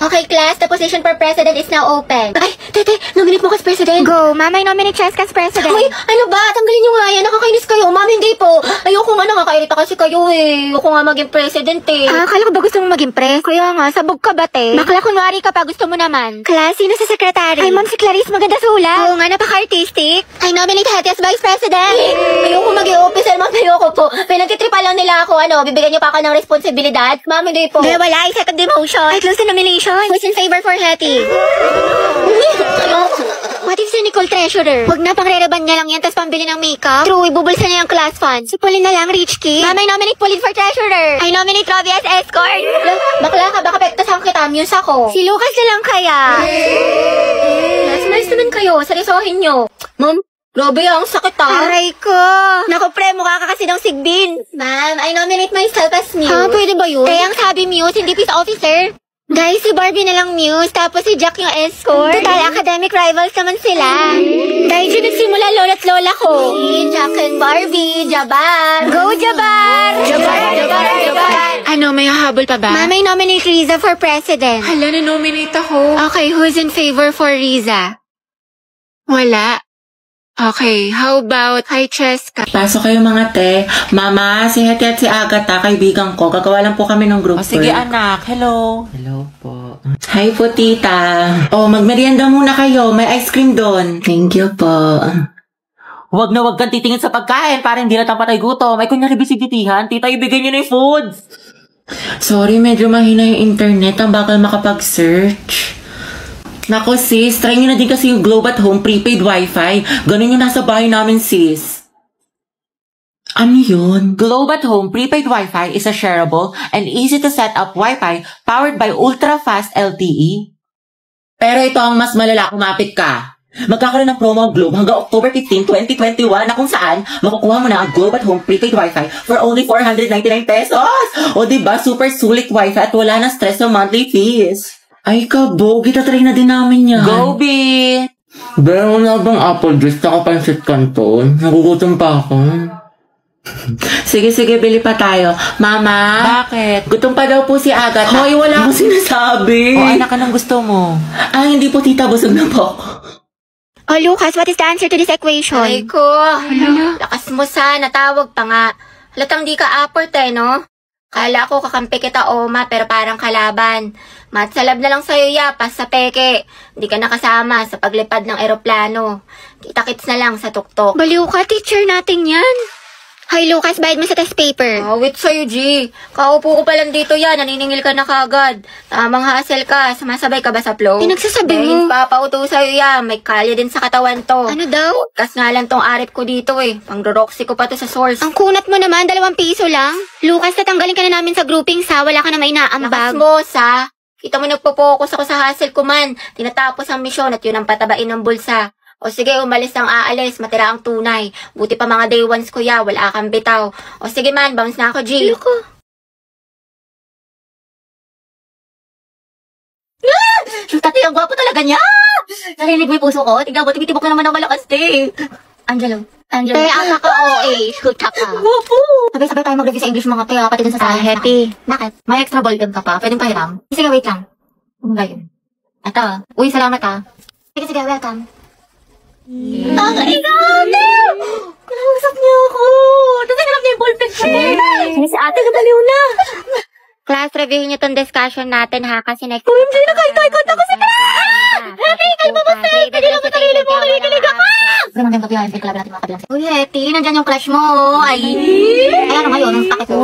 Okay, class, the position for president is now open. Ay, tete, nominate mo kas president. Go, Mama, nominate Cheska as president. Uy, ano ba? Tanggalin nyo nga yan. Nakakainis kayo. Ma'am, hindi po. Ayoko nga, nakakairita kasi kayo eh. Ayoko nga maging president eh. Akala ko ba gusto mo maging pres? Kaya nga, sabog ka ba, te? Bakla, kunwari ka pa, gusto mo naman. Class, sino sa secretary? Ay, ma'am, si Clarice, maganda sulat. Oo nga, napaka-artistic. I nominate Hattie as vice president. Ayoko maging officer, ma'am. Ayoko po. Pinagtitripa lang nila ako. Bibigyan niyo pa ako ng responsibilidad? Ma'am, hindi po. Kaya wala, i-set ang demotion. Ay, close the nomination. Who's in favor for Hattie? What if si Nicole treasurer? Huwag na, pang-re-reban niya lang yan, tapos pambili ng makeup. True, ibubulsa niya yung class funds. Si Pauline na lang, rich kid. Mama, I nominate Pauline for treasurer. I nominate Robbie as escort. Bakla ka, baka pektasan kita, muse ako. Si Lucas na lang kaya. Nice naman kayo, seryosohin nyo. Ma'am, grabe ang sakit Aray ko. Naku, pre, mukha ka kasi ng sigbin. Ma'am, I nominate myself as muse. Pwede ba yun? Kaya ang sabi muse, hindi peace officer. Guys, si Barbie na lang muse, tapos si Jack yung escort. Total, academic rivals naman sila. Dahil dyan nagsimula lola't lola ko. Jack and Barbie, Jabar. Go, Jabar! Jabar. Ano, may hahabol pa ba? Mama, I nominate Riza for president. Hala, na-nominate ako. Okay, who's in favor for Riza? Wala. Okay, how about kay Cheska? Pasok kayo mga te. Mama, si Hetty at si Agatha, kaibigan ko. Gagawa lang po kami ng group Sige work. anak, hello. Hello po. Hi po, tita. Magmerienda muna kayo. May ice cream doon. Thank you po. Huwag na huwag kang titingin sa pagkain para hindi na tapatay gutom. Ay, kunyari bisigitihan, tita, ibigay niyo na yung food. Sorry, medyo mahina yung internet. Ang bakal makapag-search. Nako sis, try nyo na din kasi yung Globe at Home prepaid wifi. Ganun yung nasa bahay namin sis. Ano yun? Globe at Home prepaid Wi-Fi is a shareable and easy to set up Wi-Fi powered by ultra-fast LTE. Pero ito ang mas malala, kumapit ka. Magkakaroon ng promo ang Globe hanggang October 15, 2021 na kung saan makukuha mo na ang Globe at Home prepaid Wi-Fi for only 499 pesos. O diba, super sulit Wi-Fi at wala na stress sa monthly fees. Ay kabog, itatry na din namin yan. Go, B! Pero na bang apple juice na kapansit kanton? Nagugutom pa ako. Sige, bili pa tayo. Mama? Bakit? Gutom pa daw po si Agatha. Hoy, wala akong sinasabi. O anak, anong gusto mo? Hindi po tita, busog na po. Oh, Lucas, what is the answer to this equation? Ay ko, lakas mo sana, tawag pa nga. Halatang di ka aport no? Kala ko kakampi kita, Oma, pero parang kalaban. Matsalab na lang sa'yo, yapas sa peke. Hindi ka nakasama sa paglipad ng eroplano. Kita-kits na lang sa tuktok. Baliw ka, teacher natin yan. Hi, Lucas, bayad mo sa test paper. Wait sa'yo, G. Kaupo ko pa lang dito yan, naniningil ka na kagad. Tamang hassle ka, sumasabay ka ba sa flow? Pinagsasabi mo. Papauto sa'yo yan, may kalya din sa katawan to. Ano daw? Kas nga lang tong arip ko dito Pang-roxy ko pa to sa source. Ang kunat mo naman, 2 piso lang. Lucas, tatanggalin ka na namin sa grouping sa wala ka na may naambag. Lakas mo, sa. Kita mo nagpo-focus ako sa hustle ko man. Tinatapos ang misyon at yun ang patabain ng bulsa. O sige, umalis ang aalis, matira ang tunay. Buti pa mga day ones kuya, wala kang bitaw. O sige man, bounce na ako, G. Loko. Tati, ang gwapo talaga niya! Narinig mo yung puso ko? Tignan mo, tumitibok ka naman ng malakas, te. Angelo. Ama ka, OA. Shoot ka. Gwapo! Sabay-sabay tayo mag-review sa English mga te, pati dun sa science. Happy. Bakit? May extra volume ka pa, pwedeng pahiram. Sige, wait lang. Ano ba yun? Ito. Uy, salamat Sige, welcome. Ang ikaw! Kinausap niyo ako! Tapos hinarap niya yung ballpen ko. Si ate, nabaliw na. Class, reviewin niyo tong discussion natin ha, kasi next... OMG, nakaitay-kont ako si Happy, kalma mo sa hindi lang mo sarili mo, kinikilig ako! Pero nandiyan ka biyahin, club natin mga kabilang Uy, Hetty, nandiyan yung crush mo. Ay, ano ngayon, ang sakit ko.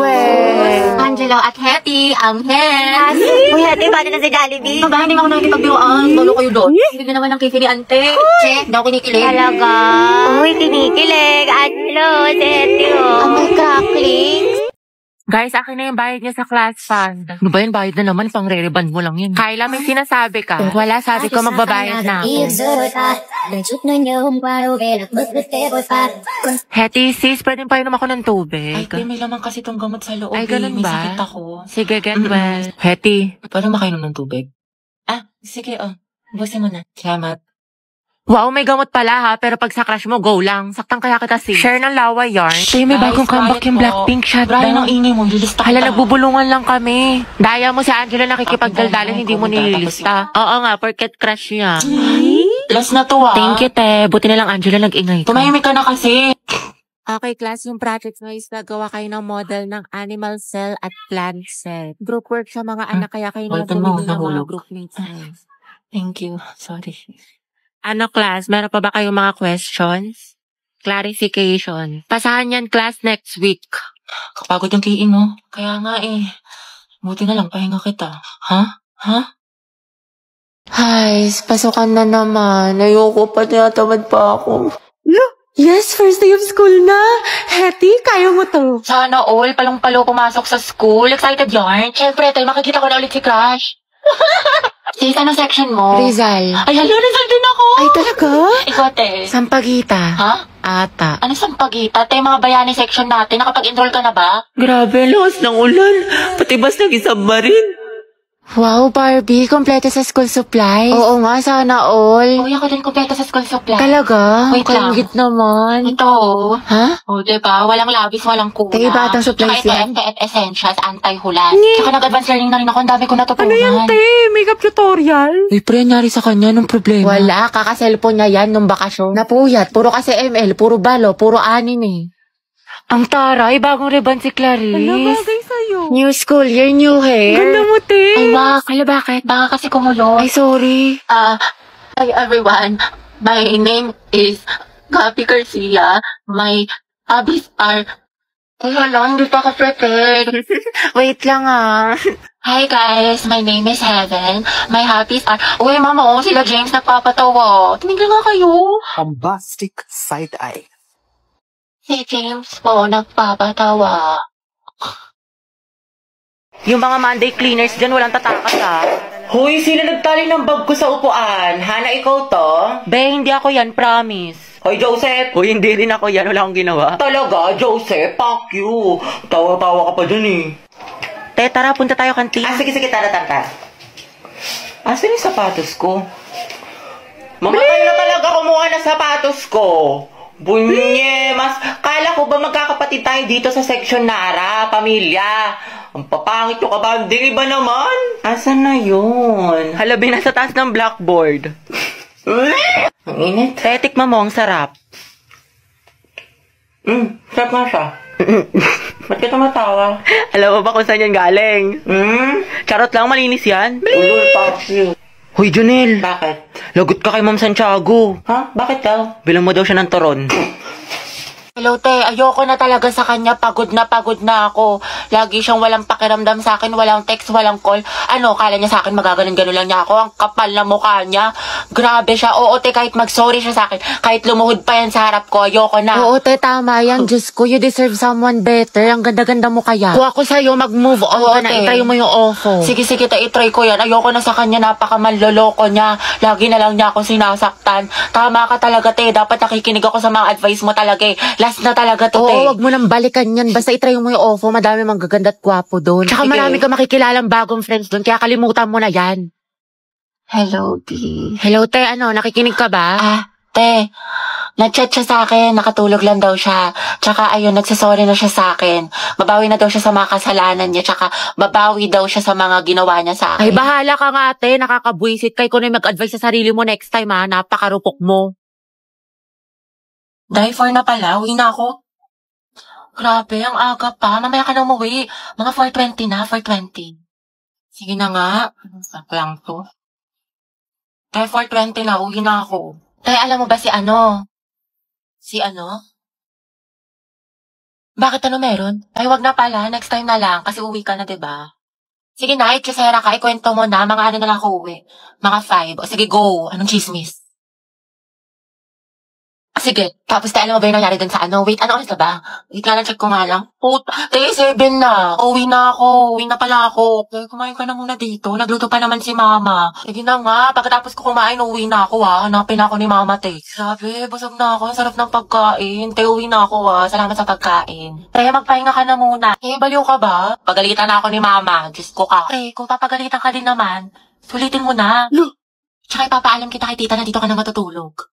Angelo at Hetty, ang hen. Uy, Hetty, paano na si Jollibee? Hindi nga ako nakikipagbiroan. Balo kayo doon. Hindi naman ang kifi ni Ante. Che, hindi ako kinikilig. Talaga? Uy, kinikilig. Angelo, si Hetty, Ang may crackling. Guys, akin na yung bayad niya sa class fund. Ano ba yun? Bayad na naman, pang-re-reban mo lang yun. Kyla, may sinasabi ka. Kung wala, sabi ko magbabayad na ako. Hetty, sis, pwedeng painom ako ng tubig. Ay, may laman kasi itong gamot sa loob. Ay, ganun may ba? sakit ako. Sige, get well. Hetty. Paano makainom ng tubig? Sige, busin mo na. Salamat. Wow, may gamot pala ha, pero pag sa crush mo, go lang. Saktan kaya kita sis. Share ng laway yarn. Tay, may bagong comeback yung Blackpink shot. Brian, ang ingay mo, lilista Hala, nagbubulungan lang kami. Daya mo si Angela nakikipagdaldalan, hindi mo nililista. Oo nga, porket crush niya. Last na to Thank you, te. Buti na lang Angela nag-ingay ka. Tumahimik ka na kasi. Okay, class, yung project na is nagawa kayo ng model ng animal cell at plant cell. Group work sa mga anak, kaya kayo na Welcome mo, ng mga nahulog. group mates. Thank you. Sorry. Ano, class? Meron pa ba kayong mga questions? Clarification. Pasahan yan, class, next week. Kapagod yung kiin, no? Kaya nga eh. Buti na lang, pahinga kita. Ha? Ay, pasukan na naman. Ayoko pa, tinatamad pa ako. Yes, first day of school na. Hetty, kaya mo to. Sana all, palong-palo pumasok sa school. Excited yarn. Siyempre, tayo makikita ko na ulit si Crush. Sis, ano section mo? Rizal. Ay, hello, Rizal din ako. Ay, talaga? Ikaw, te. Sampagita. Ha? Ata. Ano sampagita? Te, mga bayani section natin. Nakapag-enroll ka na ba? Grabe, lakas ng ulan. Pati bas nag-isubmarine. Wow, Barbie, kompleto sa school supply. Oo nga, sana all. Uy, ako din kumpleto sa school supply. Talaga? Wait lang. Kaingit naman. Ito. Ha? O, diba? Walang labis, walang kuna. Te, batang supplies Tsaka yan. ito, FPF Essentials, anti-hulan. Tsaka nag-advance learning na rin ako. Ang dami ko natutunan. Makeup tutorial? Ay, pre, nangyari sa kanya nung problema. Wala, kaka-cellphone niya yan nung bakasyon. Napuyat, puro kasi ML, puro balo, puro anime. Ang taray, bagong ribbon si Clarice. Ano bagay sa'yo? New school year, new hair. Ganda mo, te. Ay, Mac. Hala, bakit? Baka kasi kumulo. Ay, sorry. Hi everyone. My name is Gabi Garcia. My hobbies are... Ay, hala, hindi pa ako prepared. Wait lang Hi guys, my name is Heaven. My hobbies are... Uy, mama, sila James nagpapatawa. Tumigil nga kayo. Bombastic side-eye. Si James po nagpapatawa. Yung mga Monday cleaners dyan, walang tatakas Hoy, sino nagtali ng bag ko sa upuan? Hana, ikaw to? Be, hindi ako yan, promise. Hoy, Joseph! Hoy, hindi rin ako yan, wala akong ginawa. Talaga, Joseph? Fuck you! Tawa-tawa ka pa dyan eh. Te, tara, punta tayo kantin. Sige, tara. Asan yung sapatos ko? Mamatay na talaga kumuha ng sapatos ko. Bunye, mas kala ko ba magkakapatid tayo dito sa section Nara, pamilya? Ang papangit yung kabanding, iba naman. Asan na yun? Hala, nasa taas ng blackboard. Ang init. Te, tikman mo, ang sarap. Sarap nga siya. Ba't ka tumatawa? Alam mo ba kung saan yan galing? Charot lang, malinis yan. Ulul, fuck you. Hoy, Junel. Bakit? Lagot ka kay Ma'am Santiago. Ha? Bakit daw? Bilang mo daw siya ng toron. Hello, te. Ayoko na talaga sa kanya. Pagod na ako. Lagi siyang walang pakiramdam sa akin. Walang text, walang call. Ano, kala niya sa akin magaganon-ganon lang niya ako. Ang kapal na mukha niya. Grabe siya. Oo, te, kahit mag-sorry siya sa akin. Kahit lumuhod pa yan sa harap ko. Ayoko na. Oo, te, tama yan. Diyos ko, you deserve someone better. Ang ganda-ganda mo kaya. Kung ako sa'yo, mag-move on Oo, ka na. te. Itry mo yung ofo. Sige, te, itry ko yan. Ayoko na sa kanya. Napakamanloloko niya. Lagi na lang niya ako sinasaktan. Tama ka talaga, te. Dapat nakikinig ako sa mga advice mo talaga eh. Last na talaga to, te. Oo, wag mo nang balikan yan. Basta itry mo yung ofo. Madami mang gaganda at gwapo doon. Tsaka Sige. marami ka makikilalang bagong friends doon. Kaya kalimutan mo na yan. Hello, D. Hello, te. Ano, nakikinig ka ba? Te, nag-chat siya sa akin, nakatulog lang daw siya. Tsaka ayun, nagsasorry na siya sa akin. Babawi na daw siya sa mga kasalanan niya, tsaka babawi daw siya sa mga ginawa niya sa akin. Ay, bahala ka nga, te. Nakakabwisit. Kay ko na mag-advise sa sarili mo next time, ha. Napakarupok mo. Dahil 4 na pala, uwi na ako. Grabe, ang aga pa. Mamaya ka na umuwi. Mga 4:20 na, 4:20. Sige na nga. Saan lang to? Dahil 4:20 na, uwi na ako. Tay, alam mo ba si ano? Si ano? Bakit ano meron? Ay, wag na pala. Next time na lang. Kasi uwi ka na, diba? Sige na, itchusera ka. Ikwento mo na. Mga ano na lang ako uwi. Mga 5. O sige, go. Anong chismis? Sige, tapos tayo alam mo ba yung nangyari dun sa ano? Wait, ano oras na ba? Wait nga lang, check ko nga lang. Puta, 7 na. Uwi na ako. Uwi na pala ako. Okay, kumain ka na muna dito. Nagluto pa naman si mama. Sige na nga, pagkatapos ko kumain, uwi na ako ha. Hanapin ako ni mama, te. Grabe, busog na ako. Ang sarap ng pagkain. Te, uwi na ako ha. Salamat sa pagkain. Te, magpahinga ka na muna. Eh, baliw ka ba? Pagalitan na ako ni mama. Diyos ko ka. Te, kung papagalitan ka din naman, sulitin mo na. Tsaka ipapaalam kita kay tita na dito ka na matutulog.